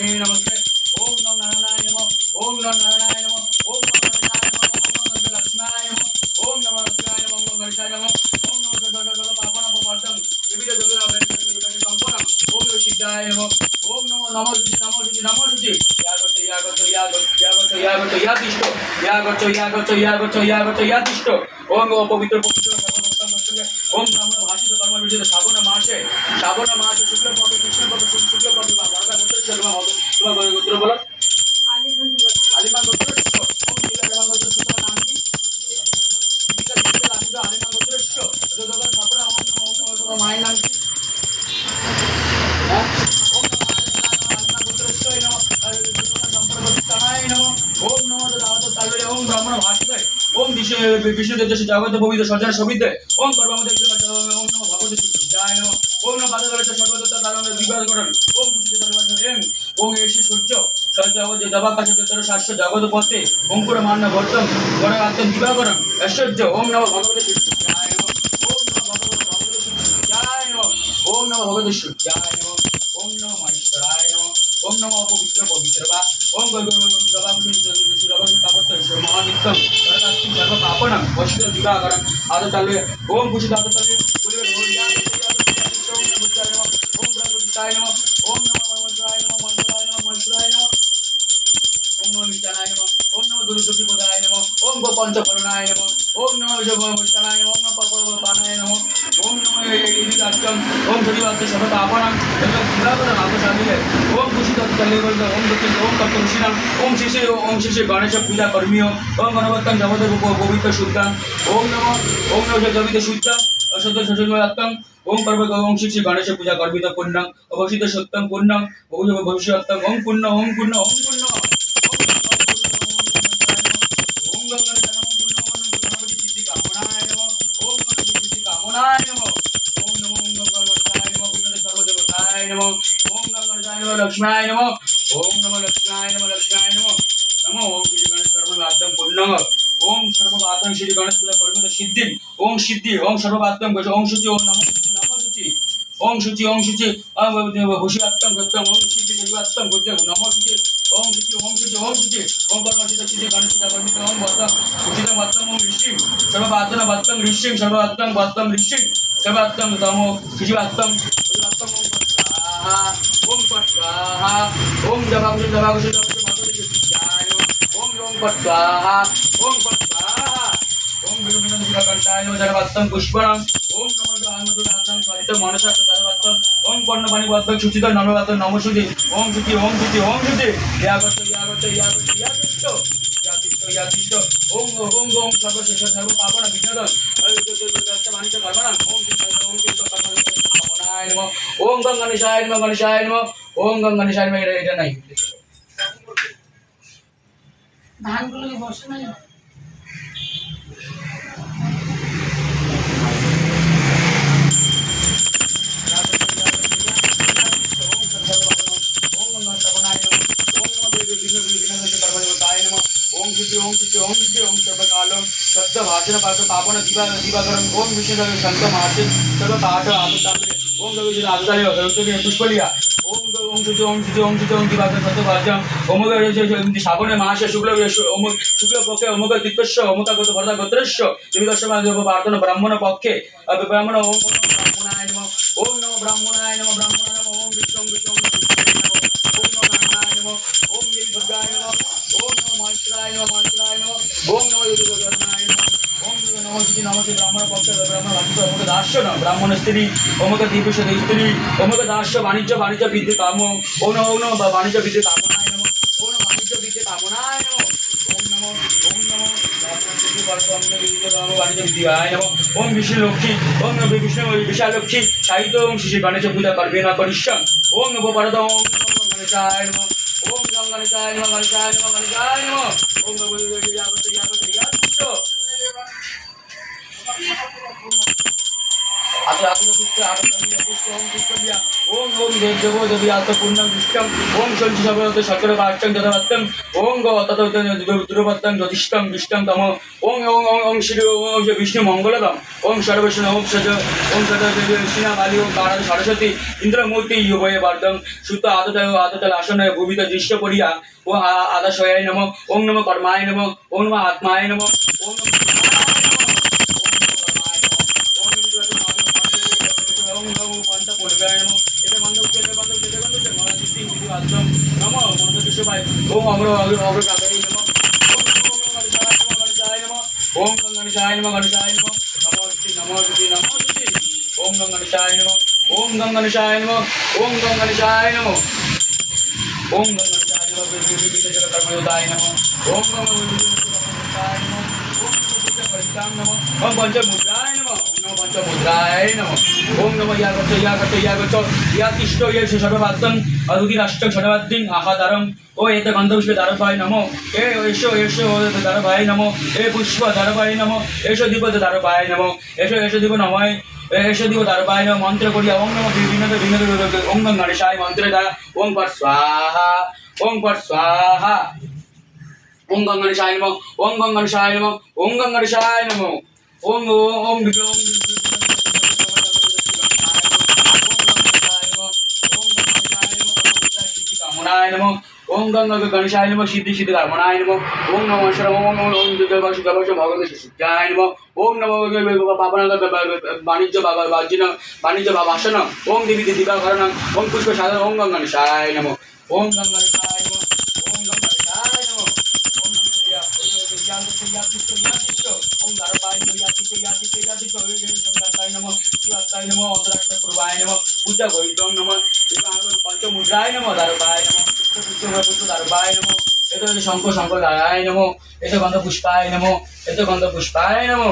नमस्ते ओम नमो नारायणाय नमः ओम नमो नारायणाय नमः ओम नमो लक्ष्मीनाय नमः ओम नमो लक्ष्मीनाय नमः ओम नमो गणेशाय नमः ओम नमो सर्व पापन अपवर्तं विविध जोगनाम संपन्नम ओम नमो सिद्धाय नमः ओम नमो नमो शुचि यागच्छ ओम पवित्र ओम ब्राह्मण भाषित कर्म विजय श्रावण मासे शुक्ल पक्ष कृष्ण पक्ष शुक्ल पक्ष भरता गोत्र शर्मा तुम्हारा गोत्र बोलो आलिमान गोत्र ओम आलिमान गोत्र सूत्र नाम की दीपिका दीपिका आलिमान गोत्र तो दोगन छापरा ओम माय नाम की ओम आलिमान गोत्र नमः ओम नमो दावत तालवे ओम ब्राह्मण भाषित ओम विष्णु तेजस्वी जगत भूमित सज्जन सविद्य ओम कर्ममते ओम नमो भगवते जय नमः ओम नमो पादकलश सर्वदत्त दालन दिव्य गठन ओम पुष्टि तलवार एं ओम एषि सूर्य सत्यावत दबाकाश तेतर शास्त्र जगत पते अंकुर मान वर्तम गणआत्म दिवाकरम ऐश्वर्य ओम नमो भगवते जय नमः ओम नमो भगवते जय नमः ओम नमो भगवते जय नमः ओम नमो महेश्वराय नमः ओम नमो पवित्र पवित्र बा ओम महानित्यम सर्व पापनम वशित दिवाकरम आदत तलवे ओम कुछ आदत तलवे बोलिए ओम ब्रह्मचाय नमः ओम नमो मंत्राय नमः ओम नमो नित्यानाय नमः ओम नमो दुर्गतिपदाय नमः ओम गोपंचफलनाय नमः ओम नमो विष्णुनाय नमः ओम नमो पवनपानाय नमः ओम नमो एदिदाच्चम ओम धरिवाच्च सर्वपापनं दिवाकरम आदत तलवे ओम कुछ आदत तलवे ओम दक्षिण ओम तत्वऋषिणाम ओम श्री गणेश पूजा कर्मीय ओम गणपतं जगदेव पवित्र शुद्धां ओम नमो जगवित शुद्धां असत सजनवत्तम ओम पर्व ओम श्री गणेश पूजा कर्मित पुण्यं अवसित सत्यं पुण्यं भविष्यत्तम ओम पुण्य ओम पुण्य ओम पुण्य ओम गंगण जनम पुण्य ओम गणपति सिद्धि कामनाय नमः ओम गणपति सिद्धि कामनाय नमः ओम नमो गंगणपताय नमः विघ्न सर्वदेवताय नमः ओम गंगणजाय नमः लक्ष्मीनाय नमः ओम नमो लक्ष्मीनाय नमः नमो ओम श्री गणेश कर्म वाद्यम पुण्यम ओम सर्ववाद्यम श्री गणेश पूजा कर्मित सिद्धि ओम सर्ववाद्यम ओम शुचि ओम नमो शुचि ओम शुचि भूषिवात्तम गत्यम ओम सिद्धि सर्वात्तम गत्यम नमो शुचि ओम शुचि ओम कर्मचित सिद्धि गणेश पूजा कर्मित ओम वाद्यम उचितम वाद्यम ओम ऋषि सर्ववाद्यम वाद्यम ऋषि सर्ववाद्यम वाद्यम ऋषि सर्ववाद्यम तमो शुचिवात्तम ओम स्वाहा ओम जबाकुश ओम स्वाहा ओम विरुद्धं शिलाकंठाय नमः जलवत्तं पुष्पणं ओम नमो आत्मजुनाथं स्वादितं मनसा तदवत्तं ओम कर्णपाणि वत्तं शुचितं नमवत्तं नमो शुचि ओम शुचि यादिष्ट ओम सर्वशेष सर्व पापन विघ्नदं वाणिज्य कर्मणां ओम कामनाय नमः ओम गणेशाय नमः ओम गणेशाय नमः এটা নাই ধানগুলো বসে নাই ओम सर्वकालं शब्द भाषण पाठ पापन दिवाकरम ओम विष्णु संत महासे सर्व पाठ आदताले ओम गविज आदताले हरतने पुष्पलिया ओम दिवाकर सत्य भाष्यम ओम श्रावण मासे शुक्ल पक्षे ओमक तीर्थस्य ओमकागत भरता गोत्रस्य देवीदर्शम प्रार्थना ब्राह्मण पक्षे ब्राह्मण ओम ब्राह्मणाय नमः ओम नमो ब्राह्मणाय नमः ओम विष्णु ओम नमो नारायणाय नमः ओम गिरिभद्राय नमः ओम नमो महेश्वराय नमः ओम नमो युद्धगणाय नमः ओम नमो श्री नमस्ते ब्राह्मण पक्ष ब्राह्मण भाषित ओमक दास्य ब्राह्मण स्त्री ओमक दिव्य स्त्री ओमक दास्य वाणिज्य विद्ये काम ओम नमो वाणिज्य विद्ये कामनाय नमः ओम वाणिज्य विद्ये कामनाय नमः ओम नमो वाणिज्य विद्याय नमः ओम विष्णु लक्ष्मी ओम विष्णु विशालक्ष्मी साहित्य ओम श्री गणेश पूजा कर्मेण करिष्यम् ओम नमो परद ओम गणेशाय नमः ओम गणेशाय नमः ओम আত আত পুষ্প আত পুষ্প ওম পুষ্পলিয়া ওম ওম দেব দেব দেবী আত পূর্ণং দৃষ্টং ওম সঞ্চি সর্বত শতর বাষ্টং যথাবাত্যং ওম গো তত দুরবত্তং জ্যোতিষ্ঠং দৃষ্টং তম ওম ওম ওম ওম শ্রী ওম বিষ্ণু মঙ্গলদম ওম সর্বষ্ণ ওম সজ ওম সজ দেবী বালি ওম কারণ সরস্বতী ইন্দ্রমূর্তি উভয়ে বর্ধং সুত আততল আসন ভূমিত দৃশ্য করিয়া ও আদাশয়ায় নম ওম নম কর্মায় নম ওম নম আত্মায় নম ওম নম ওম নম পঞ্চ পূর্বায় নম এতে বন্ধ উচ্চতে বন্ধ উচ্চতে বন্ধ উচ্চতে মহাদিত্যং বিধিবাদ্যং নম মন্ত্রদৃশ্যবায় ওম অগ্র অগ্র অগ্র কাদায় নম ওম গঙ্গণেশায় নম গণেশায় নম নমস্তি নমস্তি নমস্তি ওম গঙ্গণেশায় নম ওম গঙ্গণেশায় নম ওম গঙ্গণেশায় নম ওম গঙ্গণেশায় নম বিবিধ জগৎ নম ওম গঙ্গণেশায় নম ওম পঞ্চমুদ্রায় নম ওম নম পঞ্চমুদ্রায় নম ওম নম ইয়া তিষ্ঠ ইয়ে সর্ববাদ্যং অদুতিরাষ্ট্রং সর্বাদ্দিং আহাদারং ও এতে গন্ধপুষ্পে দ্বারপায় নম এ এসো এসো দ্বারপায় নম এ পুষ্প দ্বারপায় নম এসো দীপ দ্বারপায় নম এসো এসো দীপ নময় এসো দীপ দ্বারপায় নম মন্ত্র করিয়া ওম নম বিভিন্ন বিভিন্ন ওম গণেশায় মন্ত্রে দ্বারা ওম পর স্বাহা ওম পর স্বাহা ওম গঙ্গণেশায় নম ওম গঙ্গণেশায় নম ওম গঙ্গণেশায় নম ওম ওম ওম কামনায় নম ওম গঙ্গ গণেশায় নম সিদ্ধি সিদ্ধি কামনায় নম ওম নম শরম ওম ওম ওম দুর্গাবাসী গবাসী ভগবতী সিদ্ধায় নম ওম নম পাবন বাণিজ্য বাণিজ্য বাসন ওম দেবী দিবাকরণ ওম পুষ্প সাধন ওম গঙ্গণেশায় নম ওম গঙ্গণেশায় নম ওম গঙ্গণেশায় নম ওম ওম দ্বারপায় নম ইয়াতিষ্ঠ নম শিবাত্মায় নম অন্তরাষ্ট্র পূর্বায় নম পূজা বৈতং নম পঞ্চমুদ্রায় নম দ্বারপায় নম পুষ্প দ্বারপায় নম এত শঙ্খ শঙ্খ দ্বারায় নম এত গন্ধ পুষ্পায় নম এত গন্ধ পুষ্পায় নম